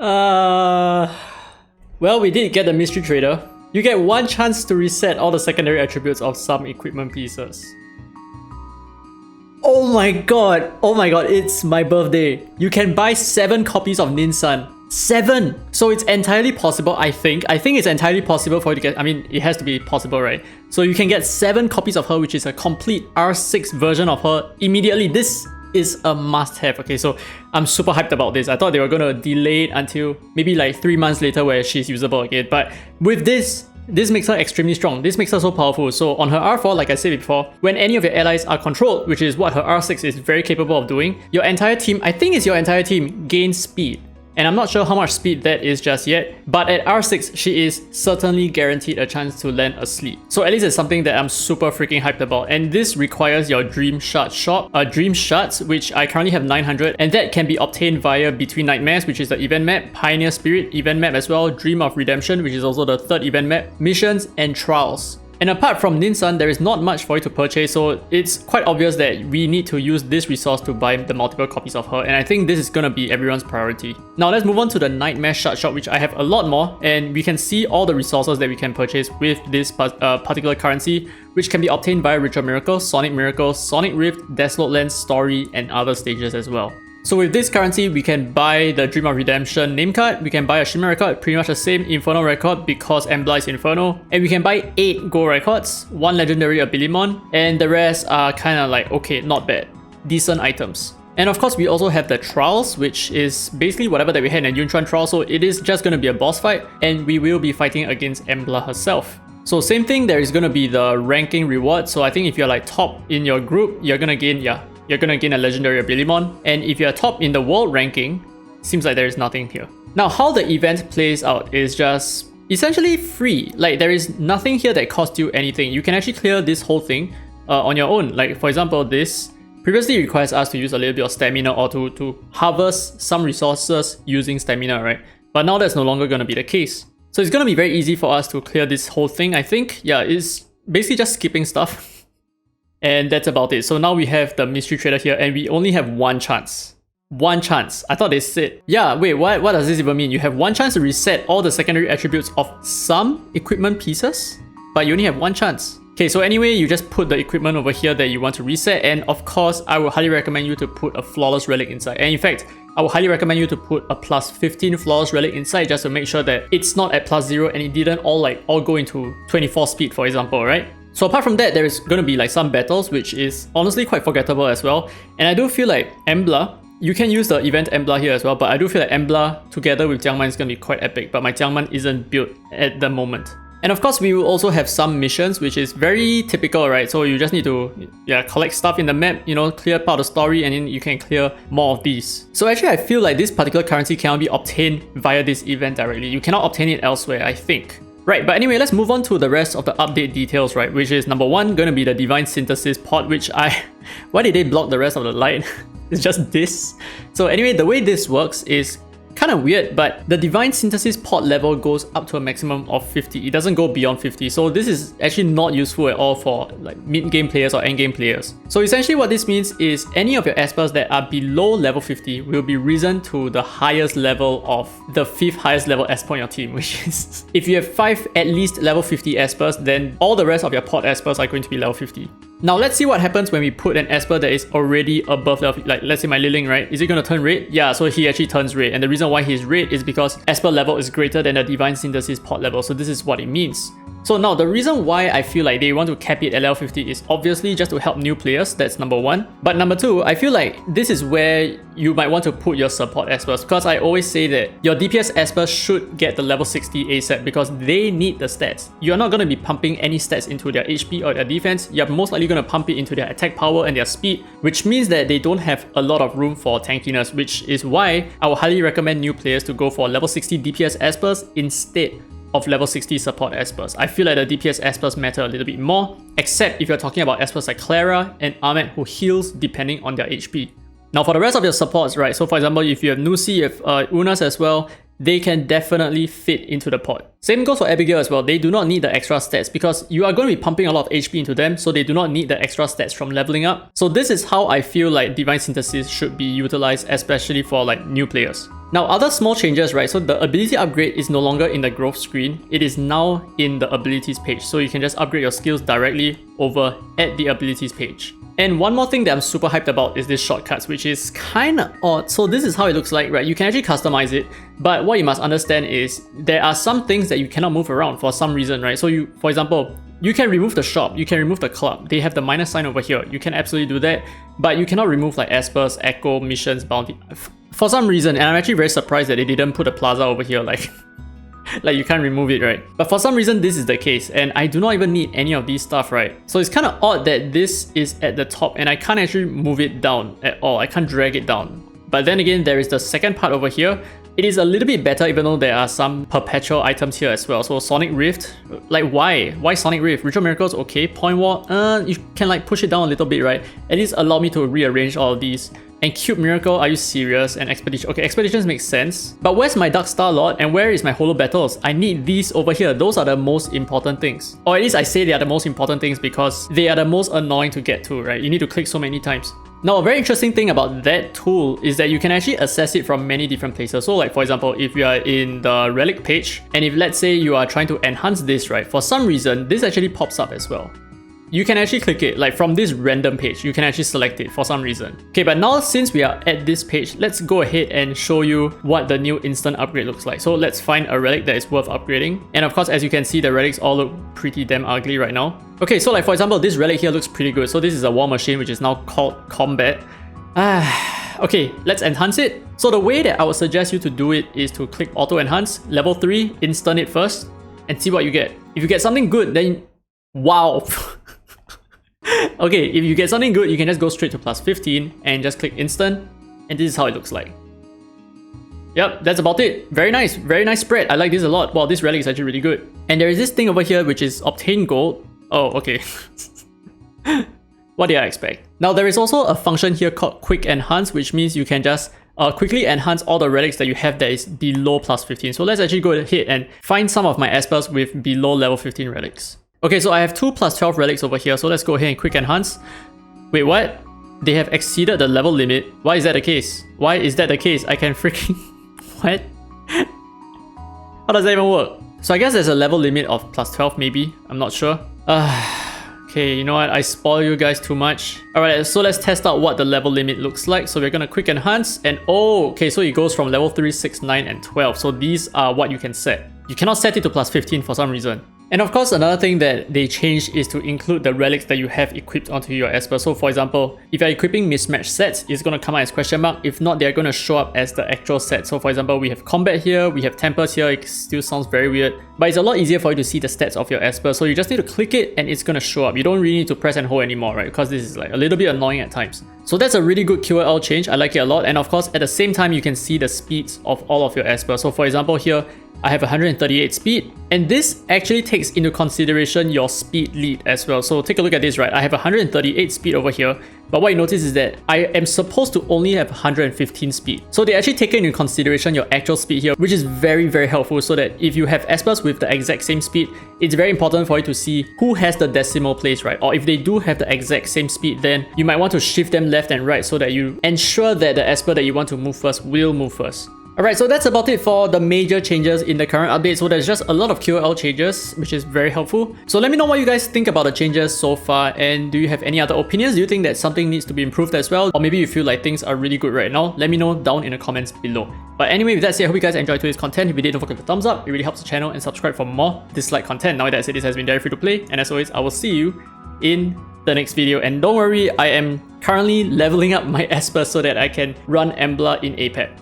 Well, we did get the Mystery Trader. You get one chance to reset all the secondary attributes of some equipment pieces. Oh my god, it's my birthday. You can buy 7 copies of Ninsun. 7! So it's entirely possible, I think. I think it's entirely possible for you to get, I mean, it has to be possible, right? So you can get 7 copies of her, which is a complete R6 version of her immediately. This is a must-have, okay? So I'm super hyped about this. I thought they were gonna delay it until maybe like 3 months later where she's usable again. But with this makes her extremely strong. This makes her so powerful. So on her R4, like I said before, when any of your allies are controlled, which is what her R6 is very capable of doing, your entire team, I think it's your entire team, gains speed. And I'm not sure how much speed that is just yet, but at R6, she is certainly guaranteed a chance to land asleep. So at least it's something that I'm super freaking hyped about. And this requires your Dream Shard shop, Dream Shards, which I currently have 900, and that can be obtained via Between Nightmares, which is the event map, Pioneer Spirit event map as well, Dream of Redemption, which is also the 3rd event map, missions, and trials. And apart from Ninsun, there is not much for you to purchase, so it's quite obvious that we need to use this resource to buy the multiple copies of her, and I think this is gonna be everyone's priority. Now let's move on to the Nightmare Shard Shop, which I have a lot more, and we can see all the resources that we can purchase with this particular currency, which can be obtained via Ritual Miracle, Sonic Rift, Desolate Lands, Story, and other stages as well. So with this currency, we can buy the Dream of Redemption name card, we can buy a Shimmer record, pretty much the same Inferno record because Embla is Inferno, and we can buy 8 gold records, 1 legendary Abilimon, and the rest are kinda like, okay, not bad, decent items. And of course, we also have the Trials, which is basically whatever that we had in the Yuntron Trial, so it is just gonna be a boss fight, and we will be fighting against Embla herself. So same thing, there is gonna be the ranking reward, so I think if you're like top in your group, you're gonna gain, you're gonna gain a legendary Abilimon, and if you're top in the world ranking, seems like there is nothing here. Now, how the event plays out is just essentially free. Like, there is nothing here that costs you anything. You can actually clear this whole thing on your own. Like, for example, this previously requires us to use a little bit of stamina or to harvest some resources using stamina, right? But now that's no longer gonna be the case. So it's gonna be very easy for us to clear this whole thing, I think. Yeah, it's basically just skipping stuff. And that's about it. So now we have the Mystery Trader here, and we only have 1 chance. 1 chance. I thought they said, yeah, wait, what does this even mean? You have 1 chance to reset all the secondary attributes of some equipment pieces, but you only have 1 chance. Okay, so anyway, you just put the equipment over here that you want to reset, and of course, I would highly recommend you to put a Flawless Relic inside. And in fact, I would highly recommend you to put a plus 15 Flawless Relic inside just to make sure that it's not at plus 0 and it didn't all go into 24 speed, for example, right? So apart from that, there is going to be like some battles, which is honestly quite forgettable as well. And I do feel like Embla, you can use the event Embla here as well, but I do feel like Embla together with Jiangman is going to be quite epic, but my Jiangman isn't built at the moment. And of course, we will also have some missions, which is very typical, right? So you just need to collect stuff in the map, clear part of the story, and then you can clear more of these. So actually, I feel like this particular currency cannot be obtained via this event directly. You cannot obtain it elsewhere, I think. Right, but anyway, let's move on to the rest of the update details, right? Which is number 1, going to be the Divine Synthesis pod, which why did they block the rest of the light? It's just this. So anyway, the way this works is kind of weird, but the Divine Synthesis pod level goes up to a maximum of 50. It doesn't go beyond 50. So this is actually not useful at all for like mid-game players or end-game players. So essentially what this means is any of your espers that are below level 50 will be risen to the highest level of the 5th highest level esper on your team, which is if you have 5 at least level 50 espers, then all the rest of your pod espers are going to be level 50. Now let's see what happens when we put an esper that is already above level, like let's say my Liling, right? Is it going to turn red? Yeah, so he actually turns red, and the reason why he's red is because esper level is greater than the Divine Synthesis pod level, so this is what it means. So now the reason why I feel like they want to cap it at level 50 is obviously just to help new players, that's number 1. But number 2, I feel like this is where you might want to put your support espers, because I always say that your DPS espers should get the level 60 ASAP because they need the stats. You're not going to be pumping any stats into their HP or their defense, you're most likely going to pump it into their attack power and their speed, which means that they don't have a lot of room for tankiness, which is why I would highly recommend new players to go for level 60 DPS espers instead of level 60 support espers. I feel like the DPS espers matter a little bit more, except if you're talking about espers like Clara and Ahmed who heals depending on their HP. Now for the rest of your supports, right, so for example, if you have Nusi, you have Unas as well, they can definitely fit into the pod. Same goes for Abigail as well. They do not need the extra stats because you are going to be pumping a lot of HP into them, so they do not need the extra stats from leveling up. So this is how I feel like Divine Synthesis should be utilized, especially for like new players. Now, other small changes, right? So the ability upgrade is no longer in the growth screen. It is now in the abilities page. So you can just upgrade your skills directly over at the abilities page. And one more thing that I'm super hyped about is this shortcuts, which is kind of odd. So this is how it looks like, right? You can actually customize it, but what you must understand is there are some things that you cannot move around for some reason, right? So you, for example, you can remove the shop, you can remove the club. They have the minus sign over here. You can absolutely do that, but you cannot remove like Espers, Echo, Missions, Bounty. For some reason, and I'm actually very surprised that they didn't put a plaza over here, like you can't remove it, right? But for some reason, this is the case, and I do not even need any of these stuff, right? So it's kind of odd that this is at the top, and I can't actually move it down at all. I can't drag it down. But then again, there is the second part over here. It is a little bit better, even though there are some perpetual items here as well. So Sonic Rift, like why? Why Sonic Rift? Ritual Miracles, okay. Point Wall, you can like push it down a little bit, right? At least allow me to rearrange all of these. And Cube Miracle, are you serious? And Expedition, okay, Expeditions make sense. But where's my Dark Star Lord and where is my Holo Battles? I need these over here. Those are the most important things. Or at least I say they are the most important things because they are the most annoying to get to, right? You need to click so many times. Now, a very interesting thing about that tool is that you can actually access it from many different places. So like, for example, if you are in the relic page, and if let's say you are trying to enhance this, right? For some reason, this actually pops up as well. You can actually click it, like from this random page, you can actually select it for some reason. Okay, but now since we are at this page, let's go ahead and show you what the new instant upgrade looks like. So let's find a relic that is worth upgrading. And of course, as you can see, the relics all look pretty damn ugly right now. Okay, so like for example, this relic here looks pretty good. So this is a war machine, which is now called Combat. Okay, let's enhance it. So the way that I would suggest you to do it is to click Auto Enhance, level 3, instant it first, and see what you get. If you get something good, then wow. Okay, if you get something good, you can just go straight to plus 15 and just click instant, and this is how it looks like. Yep, that's about it. Very nice spread. I like this a lot. Wow, this relic is actually really good. And there is this thing over here which is obtain gold. Oh, okay. What did I expect? Now there is also a function here called quick enhance, which means you can just quickly enhance all the relics that you have that is below plus 15. So let's actually go ahead and find some of my Espers with below level 15 relics. Okay, so I have 2 plus 12 relics over here, so let's go ahead and quick enhance. Wait, what? They have exceeded the level limit. Why is that the case? Why is that the case? I can freaking... What? How does that even work? So I guess there's a level limit of plus 12 maybe. I'm not sure. Okay, you know what? I spoil you guys too much. Alright, so let's test out what the level limit looks like. So we're gonna quick enhance and oh, okay, so it goes from level 3, 6, 9, and 12. So these are what you can set. You cannot set it to plus 15 for some reason. And of course, another thing that they changed is to include the relics that you have equipped onto your Esper. So for example, if you're equipping mismatched sets, it's going to come out as question mark. If not, they're going to show up as the actual set. So for example, we have Combat here, we have Tempest here. It still sounds very weird, but it's a lot easier for you to see the stats of your Esper. So you just need to click it and it's going to show up. You don't really need to press and hold anymore, right? Because this is like a little bit annoying at times. So that's a really good QOL change. I like it a lot. And of course, at the same time, you can see the speeds of all of your Esper. So for example, here, I have 138 speed, and this actually takes into consideration your speed lead as well. So take a look at this, right? I have 138 speed over here, but what you notice is that I am supposed to only have 115 speed. So they actually take into consideration your actual speed here, which is very, very helpful so that if you have Espers with the exact same speed, it's very important for you to see who has the decimal place, right? Or if they do have the exact same speed, then you might want to shift them left and right so that you ensure that the Esper that you want to move first will move first. Alright, so that's about it for the major changes in the current update. So there's just a lot of QOL changes, which is very helpful. So let me know what you guys think about the changes so far, and do you have any other opinions? Do you think that something needs to be improved as well? Or maybe you feel like things are really good right now? Let me know down in the comments below. But anyway, with that said, I hope you guys enjoyed today's content. If you did, don't forget to thumbs up. It really helps the channel, and subscribe for more Dislyte content. Now that said, this has been very free to play, and as always, I will see you in the next video. And don't worry, I am currently leveling up my Esper so that I can run Embla in APEP.